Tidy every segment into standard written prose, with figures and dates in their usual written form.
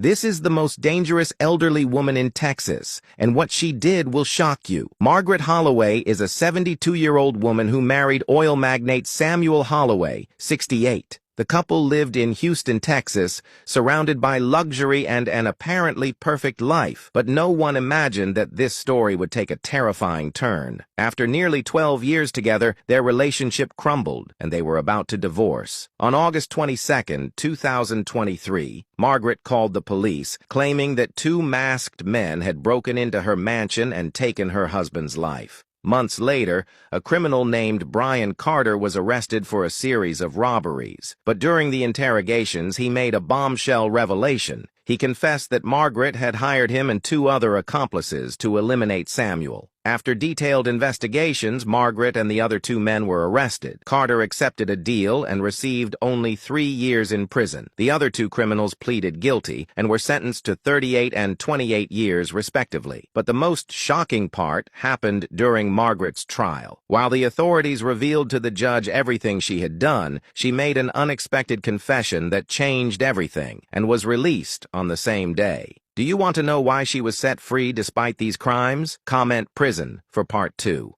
This is the most dangerous elderly woman in Texas, and what she did will shock you. Margaret Holloway is a 72-year-old woman who married oil magnate Samuel Holloway, 68. The couple lived in Houston, Texas, surrounded by luxury and an apparently perfect life, but no one imagined that this story would take a terrifying turn. After nearly 12 years together, their relationship crumbled, and they were about to divorce. On August 22, 2023, Margaret called the police, claiming that two masked men had broken into her mansion and taken her husband's life. Months later, a criminal named Brian Carter was arrested for a series of robberies. But during the interrogations, he made a bombshell revelation. He confessed that Margaret had hired him and two other accomplices to eliminate Samuel. After detailed investigations, Margaret and the other two men were arrested. Carter accepted a deal and received only 3 years in prison. The other two criminals pleaded guilty and were sentenced to 38 and 28 years, respectively. But the most shocking part happened during Margaret's trial. While the authorities revealed to the judge everything she had done, she made an unexpected confession that changed everything and was released on the same day. Do you want to know why she was set free despite these crimes? Comment prison for part 2.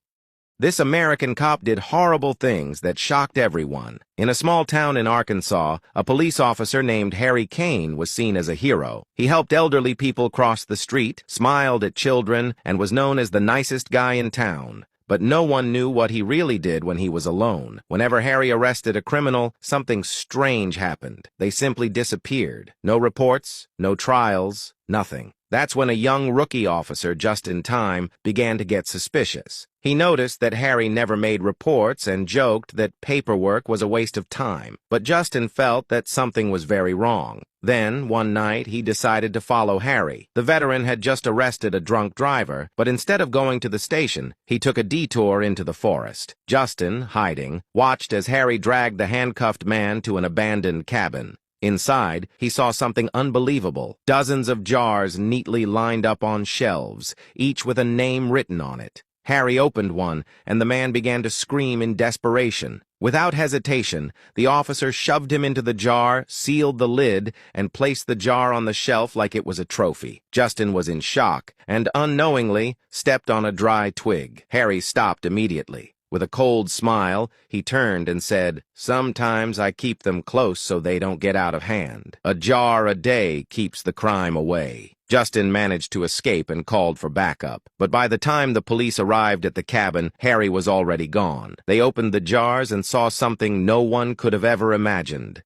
This American cop did horrible things that shocked everyone. In a small town in Arkansas, a police officer named Harry Kane was seen as a hero. He helped elderly people cross the street, smiled at children, and was known as the nicest guy in town. But no one knew what he really did when he was alone. Whenever Harry arrested a criminal, something strange happened. They simply disappeared. No reports, no trials, nothing. That's when a young rookie officer, just in time, began to get suspicious. He noticed that Harry never made reports and joked that paperwork was a waste of time. But Justin felt that something was very wrong. Then, one night, he decided to follow Harry. The veteran had just arrested a drunk driver, but instead of going to the station, he took a detour into the forest. Justin, hiding, watched as Harry dragged the handcuffed man to an abandoned cabin. Inside, he saw something unbelievable. Dozens of jars neatly lined up on shelves, each with a name written on it. Harry opened one, and the man began to scream in desperation. Without hesitation, the officer shoved him into the jar, sealed the lid, and placed the jar on the shelf like it was a trophy. Justin was in shock, and unknowingly stepped on a dry twig. Harry stopped immediately. With a cold smile, he turned and said, "Sometimes I keep them close so they don't get out of hand. A jar a day keeps the crime away." Justin managed to escape and called for backup. But by the time the police arrived at the cabin, Harry was already gone. They opened the jars and saw something no one could have ever imagined.